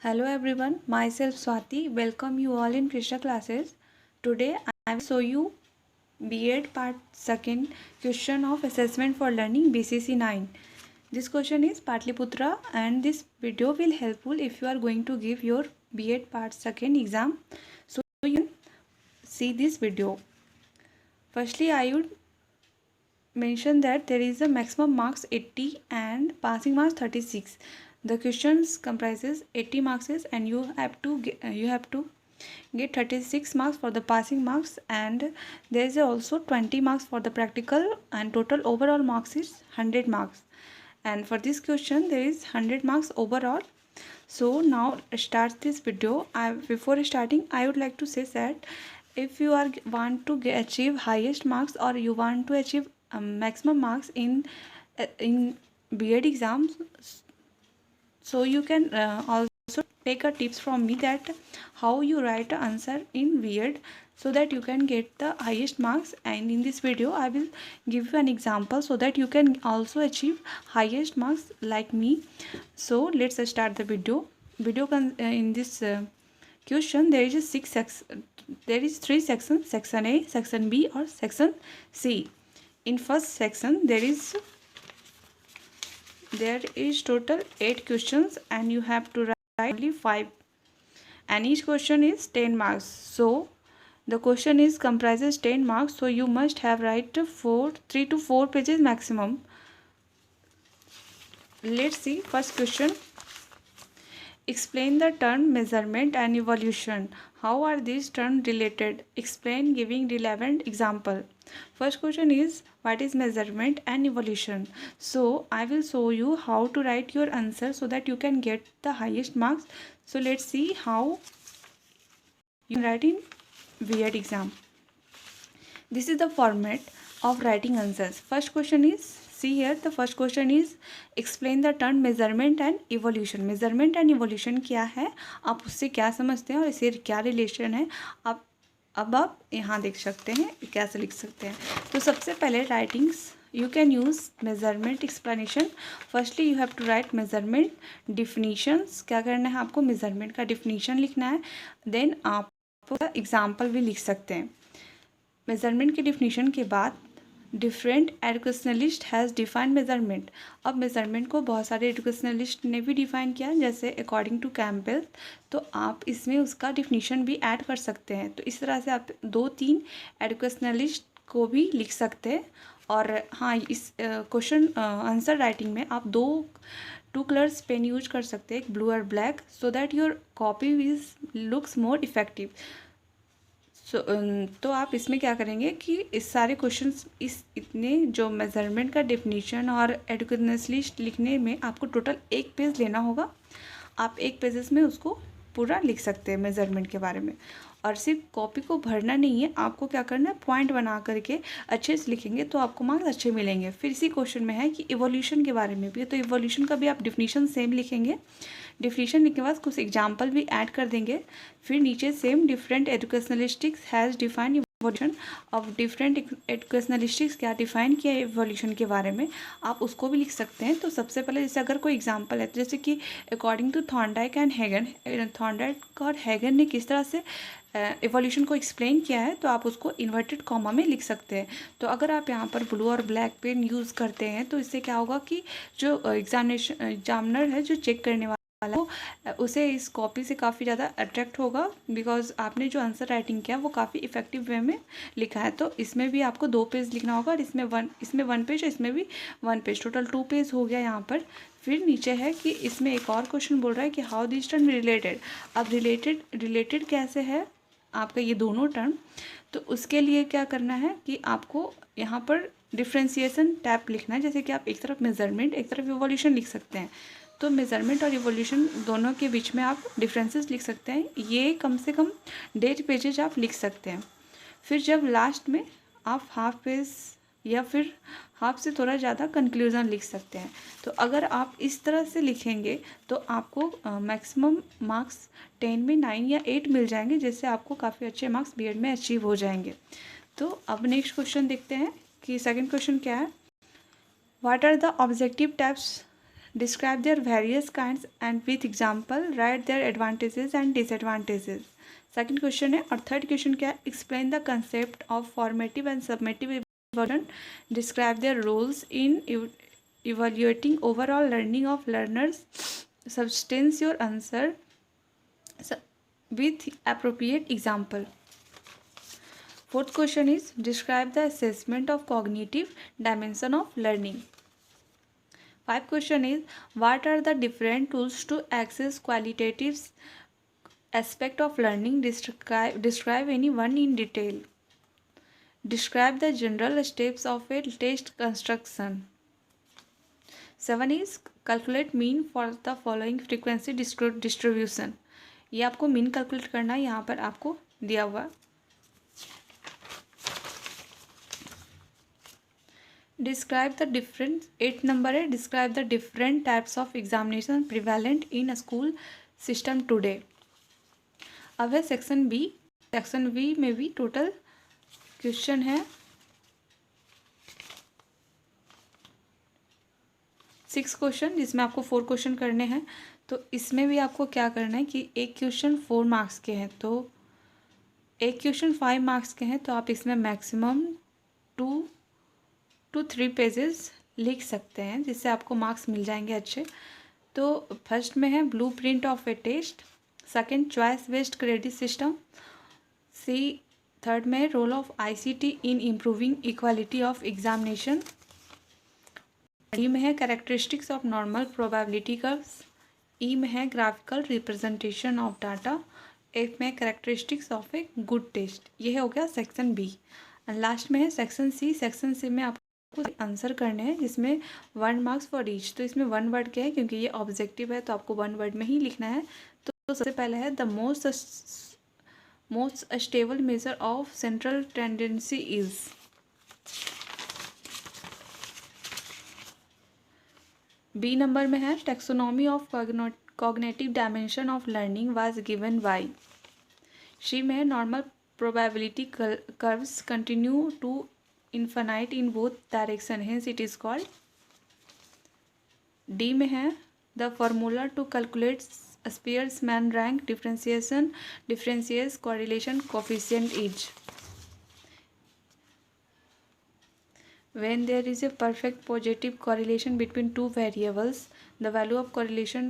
Hello everyone, myself Swati. Welcome you all in Krishna classes. Today I will show you B.Ed part 2nd question of assessment for learning BCC 9. This question is Patliputra and this video will helpful if you are going to give your B.Ed part 2nd exam. So you can see this video. Firstly, I would mention that there is a maximum marks 80 and passing marks 36. The questions comprises 80 marks and you have to get 36 marks for the passing marks, and there is also 20 marks for the practical, and total overall marks is 100 marks. And for this question there is 100 marks overall. So now start this video. Before starting I would like to say that if you want to achieve highest marks or you want to achieve maximum marks in B.Ed exams, so you can also take a tips from me that how you write an answer in B.Ed so that you can get the highest marks. And in this video I will give you an example so that you can also achieve highest marks like me. So let's start the video. In this question there is three sections: section A, section B or section C. In first section there is total 8 questions and you have to write only 5, and each question is 10 marks. So the question is comprises 10 marks, so you must have write 3 to 4 pages maximum. Let's see first question. Explain the term measurement and evolution. How are these terms related? Explain giving relevant example. First question is what is measurement and evolution. So I will show you how to write your answer so that you can get the highest marks. So let's see how you can write in B.Ed exam. This is the format of writing answers. First question is, see here, the first question is explain the term measurement and evolution. measurement and evolution क्या है, आप उससे क्या समझते हैं और इससे क्या रिलेशन है, अब आप यहाँ देख सकते हैं कैसे लिख सकते हैं. तो सबसे पहले writings you can use measurement explanation. Firstly you have to write measurement definitions. क्या करना है आपको, measurement का definition लिखना है. then आप एग्जाम्पल भी लिख सकते हैं. मेजरमेंट के डिफिनीशन के बाद different educationalist has defined measurement. अब मेजरमेंट को बहुत सारे एजुकेशनलिस्ट ने भी डिफाइन किया, जैसे अकॉर्डिंग टू कैम्पबेल. तो आप इसमें उसका डिफिनीशन भी ऐड कर सकते हैं. तो इस तरह से आप 2-3 एजुकेशनलिस्ट को भी लिख सकते हैं. और हाँ, इस क्वेश्चन आंसर राइटिंग में आप 2 कलर्स पेन यूज कर सकते हैं, एक ब्लू और black, so that your copy is looks more effective. तो आप इसमें क्या करेंगे कि इस सारे क्वेश्चंस इतने जो मेजरमेंट का डेफिनेशन और एडुकेशनलिस्ट लिखने में आपको टोटल 1 पेज लेना होगा. आप 1 पेजेस में उसको पूरा लिख सकते हैं मेजरमेंट के बारे में. और सिर्फ कॉपी को भरना नहीं है, आपको क्या करना है, पॉइंट बना करके अच्छे से लिखेंगे तो आपको मार्क्स अच्छे मिलेंगे. फिर इसी क्वेश्चन में है कि इवोल्यूशन के बारे में भी है, तो इवोल्यूशन का भी आप डिफिनीशन सेम लिखेंगे. डिफिनीशन लिखने के बाद कुछ एग्जाम्पल भी ऐड कर देंगे. फिर नीचे same different educationalists has defined evolution. अब डिफरेंट एजुकेशनलिस्टिक्स क्या डिफाइन किया है इवोल्यूशन के बारे में, आप उसको भी लिख सकते हैं. तो सबसे पहले जैसे अगर कोई एग्जाम्पल है, तो जैसे कि according to Thorndike and Hagen, Thorndike और हैगन ने किस तरह से इवोल्यूशन को एक्सप्लेन किया है, तो आप उसको इन्वर्टेड कॉमा में लिख सकते हैं. तो अगर आप यहाँ पर ब्लू और ब्लैक पेन यूज़ करते हैं तो इससे क्या होगा कि जो एग्जामिनर है, जो चेक करने वाला हो, उसे इस कॉपी से काफ़ी ज़्यादा अट्रैक्ट होगा, बिकॉज आपने जो आंसर राइटिंग किया वो काफ़ी इफेक्टिव वे में लिखा है. तो इसमें भी आपको 2 पेज लिखना होगा, और इसमें 1 पेज, इसमें भी 1 पेज, टोटल 2 पेज हो गया यहाँ पर. फिर नीचे है कि इसमें एक और क्वेश्चन बोल रहा है कि हाउ दिस टर्म रिलेटेड. अब रिलेटेड कैसे है आपका ये दोनों टर्म, तो उसके लिए क्या करना है कि आपको यहाँ पर डिफ्रेंसिएशन टैप लिखना है. जैसे कि आप एक तरफ मेजरमेंट एक तरफ इवोल्यूशन लिख सकते हैं, तो मेजरमेंट और इवोल्यूशन दोनों के बीच में आप डिफरेंसेस लिख सकते हैं. ये कम से कम 1.5 पेजेज आप लिख सकते हैं. फिर जब लास्ट में आप हाफ पेज या फिर हाफ से थोड़ा ज़्यादा कंक्लूज़न लिख सकते हैं. तो अगर आप इस तरह से लिखेंगे तो आपको मैक्सिमम मार्क्स 10 में 9 या 8 मिल जाएंगे, जिससे आपको काफ़ी अच्छे मार्क्स B.Ed में अचीव हो जाएंगे. तो अब नेक्स्ट क्वेश्चन देखते हैं कि सेकंड क्वेश्चन क्या है. What are the objective types describe their various kinds and with example write their advantages and disadvantages. Second question है। और थर्ड क्वेश्चन क्या है, explain the concept of formative and summative evaluation, describe their roles in evaluating overall learning of learners, substance your answer with appropriate example. Fourth question is describe the assessment of cognitive dimension of learning. Fifth question is what are the different tools to access qualitative aspect of learning? Describe any one in detail. Describe the general steps of a test construction. 7 is calculate mean for the following frequency distribution. ये आपको mean calculate करना है, यहाँ पर आपको दिया हुआ। Describe the different, 8 number है, describe the different types of examination prevalent in school system today. अब है सेक्शन बी। सेक्शन बी में भी टोटल क्वेश्चन है 6 क्वेश्चन, जिसमें आपको 4 क्वेश्चन करने हैं। तो इसमें भी आपको क्या करना है कि एक क्वेश्चन 4 मार्क्स के हैं, तो एक क्वेश्चन 5 मार्क्स के हैं, तो आप इसमें मैक्सिमम 2 to 3 पेजेस लिख सकते हैं, जिससे आपको मार्क्स मिल जाएंगे अच्छे। तो फर्स्ट में है blue print of a test, second choice based credit system, C third में role of ICT in improving quality of examination, D में है characteristics of normal probability curves, E में है graphical representation of data, F में characteristics of a good test. ये हो गया section B. Last में है सेक्शन सी। सेक्शन सी में आपको आंसर करने हैं, जिसमें 1 मार्क्स फॉर ईच। तो इसमें 1 वर्ड क्या है, क्योंकि ये ऑब्जेक्टिव है तो आपको 1 वर्ड में ही लिखना है। तो सबसे पहले है the most stable measure of central tendency is. B number में है taxonomy of cognitive dimension of learning was given by. C में है normal probability curves continue to infinite in both direction, hence it is called. D में है the formula to calculate Spearman rank differentiates correlation coefficient is. When there is a perfect positive correlation between two variables, the value of correlation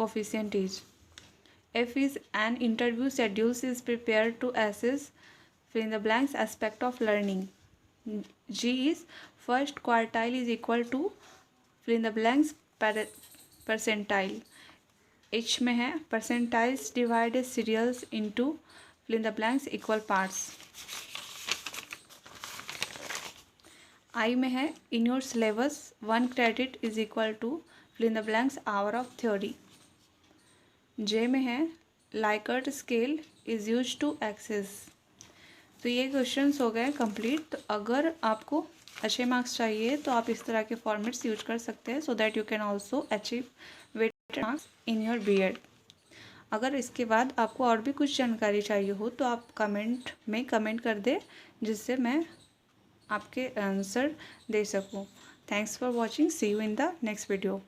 coefficient is. F is an interview schedule is prepared to assess fill in the blanks aspect of learning. G is first quartile is equal to fill in the blanks percentile. H में है percentiles divide serials into fill in the blanks equal parts. I में है in your syllabus 1 credit is equal to fill in the blanks hour of theory. J में है Likert scale is use to access. तो ये questions हो गए complete. तो अगर आपको अच्छे मार्क्स चाहिए तो आप इस तरह के फॉर्मेट्स यूज कर सकते हैं, so that you can also achieve weighted marks in your BEd. अगर इसके बाद आपको और भी कुछ जानकारी चाहिए हो तो आप कमेंट में कमेंट कर दें, जिससे मैं आपके आंसर दे सकूं। Thanks for watching, see you in the next video.